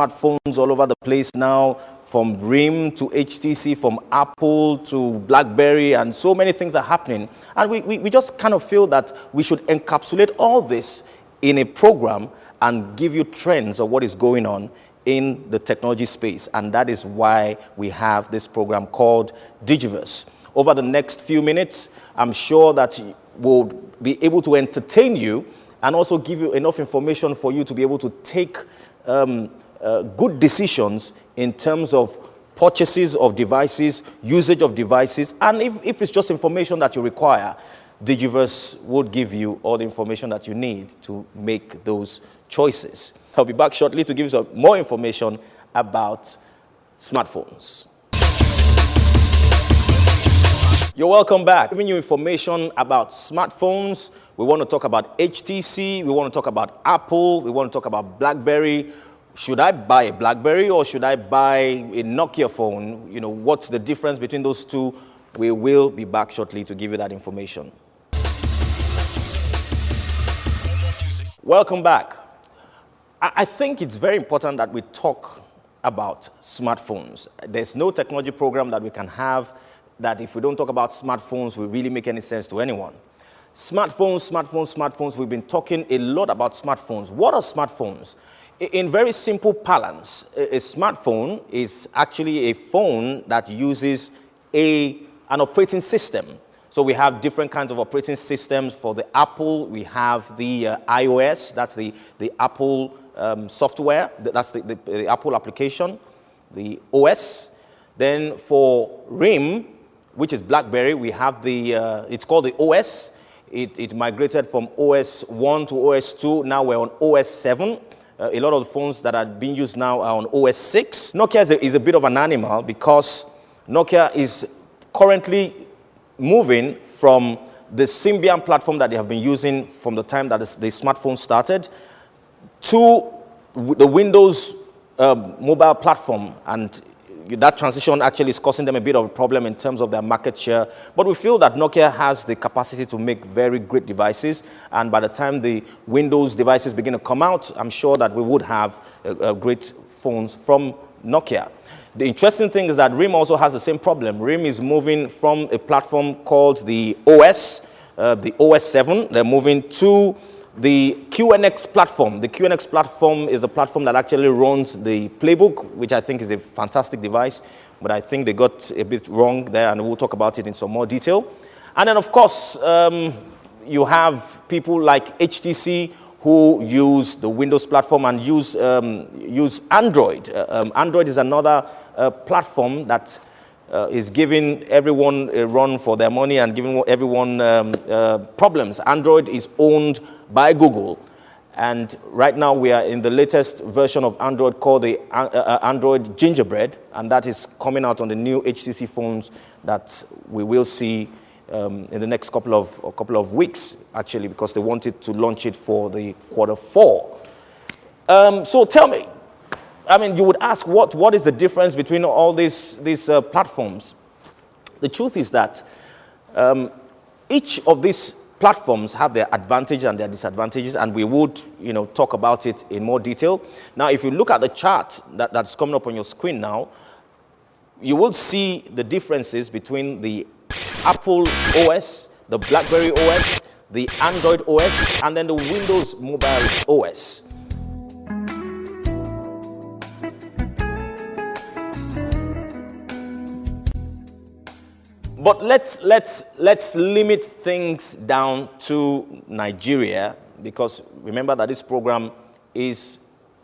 smartphones all over the place now, from RIM to HTC, from Apple to BlackBerry, and so many things are happening. And we just kind of feel that we should encapsulate all this in a program and give you trends of what is going on in the technology space. And that is why we have this program called Digiverse. Over the next few minutes, I'm sure that we'll be able to entertain you and also give you enough information for you to be able to take good decisions in terms of purchases of devices, usage of devices, and if it's just information that you require, Digiverse would give you all the information that you need to make those choices. I'll be back shortly to give you some more information about smartphones. You're welcome back. Giving you information about smartphones. We want to talk about HTC. We want to talk about Apple. We want to talk about BlackBerry. Should I buy a BlackBerry or should I buy a Nokia phone? You know, what's the difference between those two? We will be back shortly to give you that information. Welcome back. I think it's very important that we talk about smartphones. There's no technology program that we can have that if we don't talk about smartphones will really make any sense to anyone. Smartphones. We've been talking a lot about smartphones. What are smartphones? In very simple parlance, a smartphone is actually a phone that uses an operating system. So we have different kinds of operating systems. For the Apple, we have the iOS, that's the Apple software, that's the Apple application, the OS. Then for RIM, which is BlackBerry, we have it's called the OS. It migrated from OS 1 to OS 2. Now we're on OS 7. A lot of the phones that are being used now are on OS 6. Nokia is a bit of an animal because Nokia is currently moving from the Symbian platform that they have been using from the time that the smartphone started to the Windows mobile platform. And that transition actually is causing them a bit of a problem in terms of their market share. But we feel that Nokia has the capacity to make very great devices. And by the time the Windows devices begin to come out, I'm sure that we would have great phones from Nokia. The interesting thing is that RIM also has the same problem. RIM is moving from a platform called the OS 7. They're moving to the QNX platform. The QNX platform is a platform that actually runs the Playbook, which I think is a fantastic device, but I think they got a bit wrong there, and we'll talk about it in some more detail. And then, of course, you have people like HTC who use the Windows platform and use Android. Android is another platform that is giving everyone a run for their money and giving everyone problems. Android is owned by Google. And right now we are in the latest version of Android called the Android Gingerbread. And that is coming out on the new HTC phones that we will see in the next couple of weeks, actually, because they wanted to launch it for the Q4. So tell me, I mean, you would ask, what is the difference between all these platforms? The truth is that each of these platforms have their advantages and their disadvantages, and we would, talk about it in more detail. Now, if you look at the chart that's coming up on your screen now, you will see the differences between the Apple OS, the BlackBerry OS, the Android OS, and then the Windows Mobile OS. But let's limit things down to Nigeria, because remember that this program is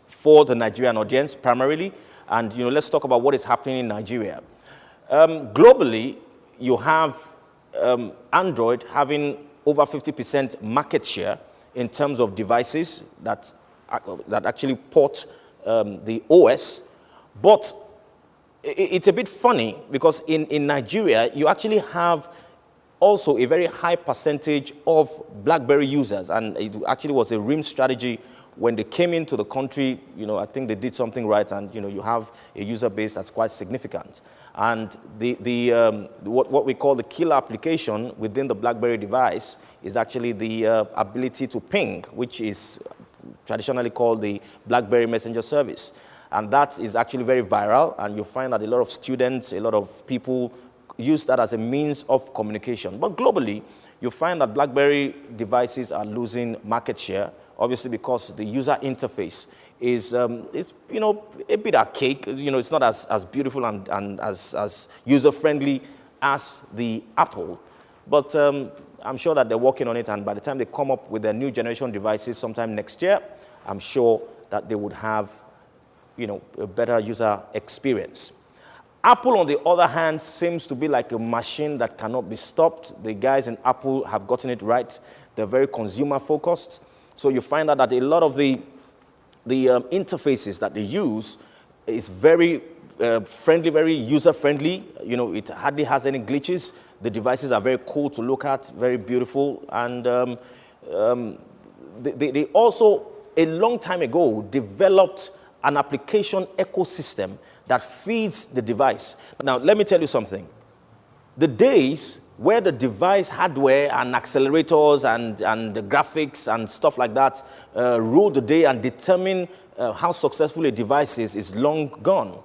for the Nigerian audience primarily, and let's talk about what is happening in Nigeria. Globally, you have Android having over 50% market share in terms of devices that actually port the OS, but it's a bit funny because in Nigeria, you actually have also a very high percentage of BlackBerry users. And it actually was a RIM strategy when they came into the country. I think they did something right, and you have a user base that's quite significant. And what we call the killer application within the BlackBerry device is actually the ability to ping, which is traditionally called the BlackBerry Messenger service. And that is actually very viral, and you find that a lot of students, a lot of people use that as a means of communication. But globally, you find that BlackBerry devices are losing market share, obviously because the user interface is you know, a bit archaic. You know, it's not as beautiful and as user-friendly as the Apple. But I'm sure that they're working on it, and by the time they come up with their new generation devices sometime next year, I'm sure that they would have, you know, a better user experience. Apple, on the other hand, seems to be like a machine that cannot be stopped. The guys in Apple have gotten it right. They're very consumer-focused. So you find out that a lot of the interfaces that they use is very friendly, very user-friendly. You know, it hardly has any glitches. The devices are very cool to look at, very beautiful. And they also, a long time ago, developed an application ecosystem that feeds the device. Now, let me tell you something. The days where the device hardware and accelerators and the graphics and stuff like that rule the day and determine how successful a device is long gone.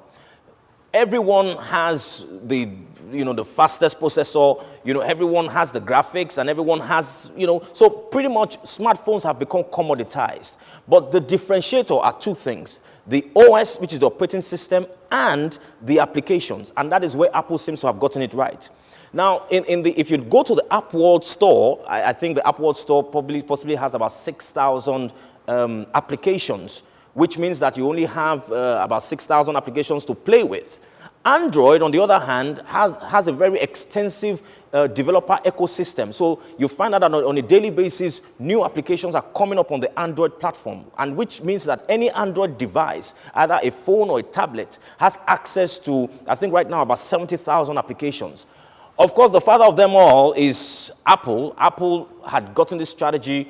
Everyone has the fastest processor, everyone has the graphics, and everyone has, so pretty much smartphones have become commoditized. But the differentiator are two things: the OS, which is the operating system, and the applications. And that is where Apple seems to have gotten it right. Now, if you go to the LoveWorld store, I think the LoveWorld store possibly has about 6,000 applications, which means that you only have about 6,000 applications to play with. Android, on the other hand, has a very extensive developer ecosystem. So you find out that on a daily basis, new applications are coming up on the Android platform, and which means that any Android device, either a phone or a tablet, has access to, I think right now, about 70,000 applications. Of course, the father of them all is Apple. Apple had gotten this strategy,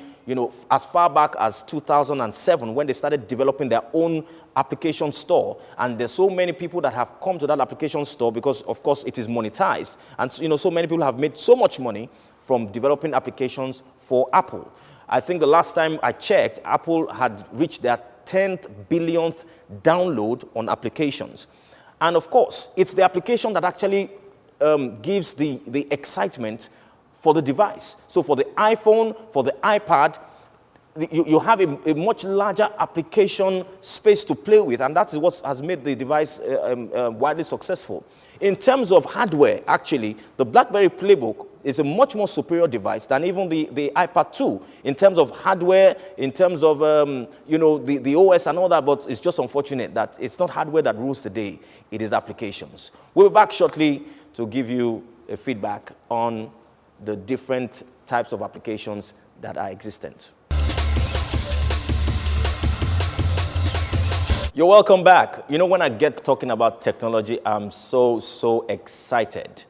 as far back as 2007, when they started developing their own application store. And there's so many people that have come to that application store because, of course, it is monetized. And, so many people have made so much money from developing applications for Apple. I think the last time I checked, Apple had reached their 10th billionth download on applications. And, of course, it's the application that actually gives the excitement for the device. So for the iPhone, for the iPad, you have a much larger application space to play with, and that's what has made the device widely successful. In terms of hardware, actually, the BlackBerry Playbook is a much more superior device than even the iPad 2 in terms of hardware, in terms of the OS and all that, but it's just unfortunate that it's not hardware that rules the day, it is applications. We'll be back shortly to give you a feedback on the different types of applications that are existent. You're welcome back. When I get talking about technology, I'm so excited.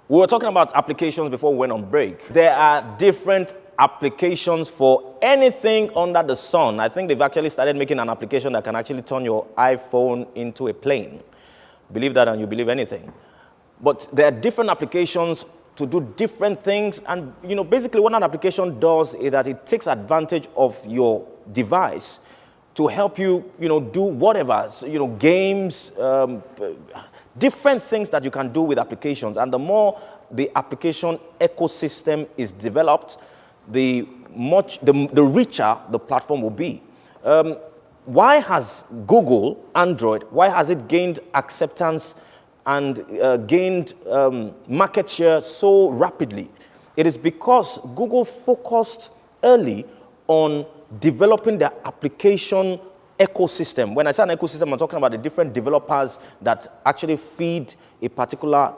We were talking about applications before we went on break. There are different applications for anything under the sun. I think they've actually started making an application that can actually turn your iPhone into a plane. Believe that and you believe anything. But there are different applications to do different things, and basically what an application does is that it takes advantage of your device to help you do whatever, games, different things that you can do with applications. And the more the application ecosystem is developed, the richer the platform will be. Why has Google Android, why has it gained acceptance and gained market share so rapidly? It is because Google focused early on developing their application ecosystem. When I say an ecosystem, I'm talking about the different developers that actually feed a particular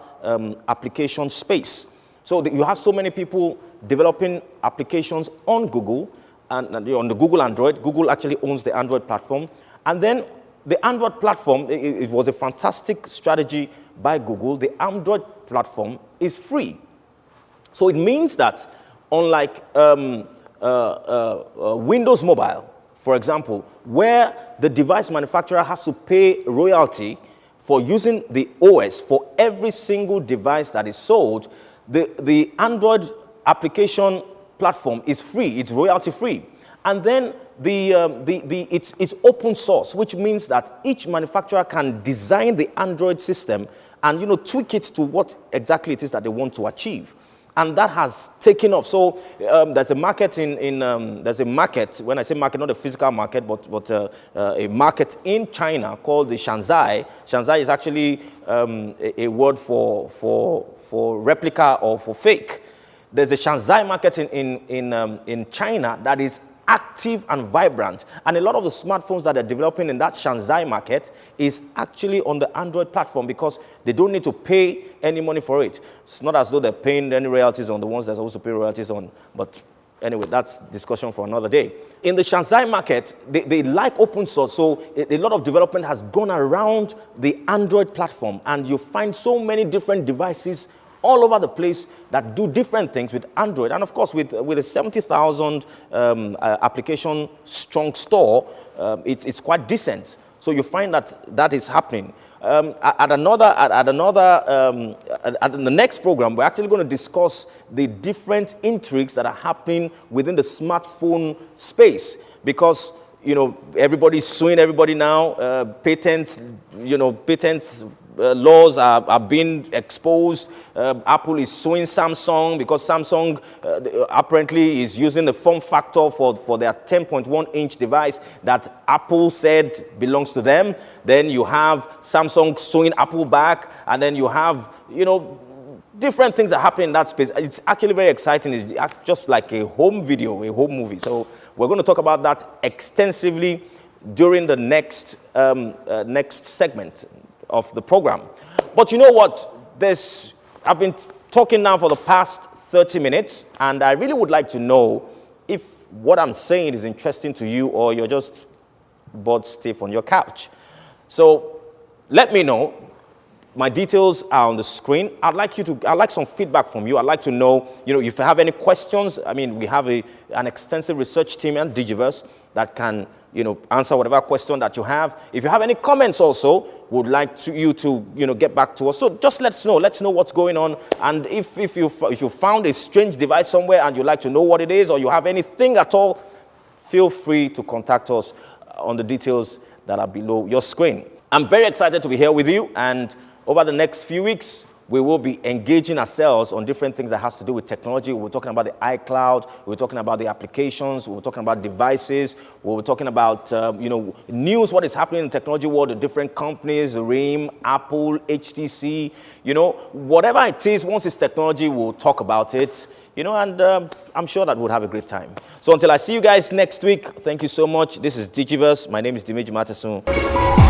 application space. So you have so many people developing applications on Google, and on the Google Android. Google actually owns the Android platform. And then the Android platform, it was a fantastic strategy by Google. The Android platform is free. So it means that unlike Windows Mobile, for example, where the device manufacturer has to pay royalty for using the OS for every single device that is sold, the Android application platform is free. It's royalty free. And then it's open source, which means that each manufacturer can design the Android system and, tweak it to what exactly it is that they want to achieve. And that has taken off. So there's a market there's a market, when I say market, not a physical market, but a market in China called the Shanzai. Shanzai is actually a word for replica or for fake. There's a Shanzai market in China that is active and vibrant. And a lot of the smartphones that are developing in that Shanzai market is actually on the Android platform because they don't need to pay any money for it. It's not as though they're paying any royalties on the ones they're supposed to pay royalties on. But anyway, that's discussion for another day. In the Shanzai market, they like open source, so a lot of development has gone around the Android platform. And you find so many different devices all over the place that do different things with Android. And of course, with a 70,000 application strong store, it's quite decent. So you find that is happening. At the next program, we're actually going to discuss the different intrigues that are happening within the smartphone space. Because everybody's suing everybody now. Patents laws are being exposed. Apple is suing Samsung because Samsung apparently is using the form factor for their 10.1-inch device that Apple said belongs to them. Then you have Samsung suing Apple back, and then you have, different things that happen in that space. It's actually very exciting. It's just like a home video, a home movie. So we're going to talk about that extensively during the next segment of the program. But you know what? I've been talking now for the past 30 minutes, and I really would like to know if what I'm saying is interesting to you or you're just bored stiff on your couch. So let me know. My details are on the screen. I'd like some feedback from you. I'd like to know, if you have any questions. I mean, we have an extensive research team at Digiverse that can, answer whatever question that you have. If you have any comments also, would like you to, get back to us. So just let us know. Let's know what's going on. And if you found a strange device somewhere and you'd like to know what it is, or you have anything at all, feel free to contact us on the details that are below your screen. I'm very excited to be here with you, and over the next few weeks, we will be engaging ourselves on different things that has to do with technology. We're talking about the iCloud. We're talking about the applications. We're talking about devices. We're talking about, news, what is happening in the technology world, the different companies, RIM, Apple, HTC, whatever it is, once it's technology, we'll talk about it, and I'm sure that we'll have a great time. So until I see you guys next week, thank you so much. This is Digiverse. My name is Dimeji Mateson.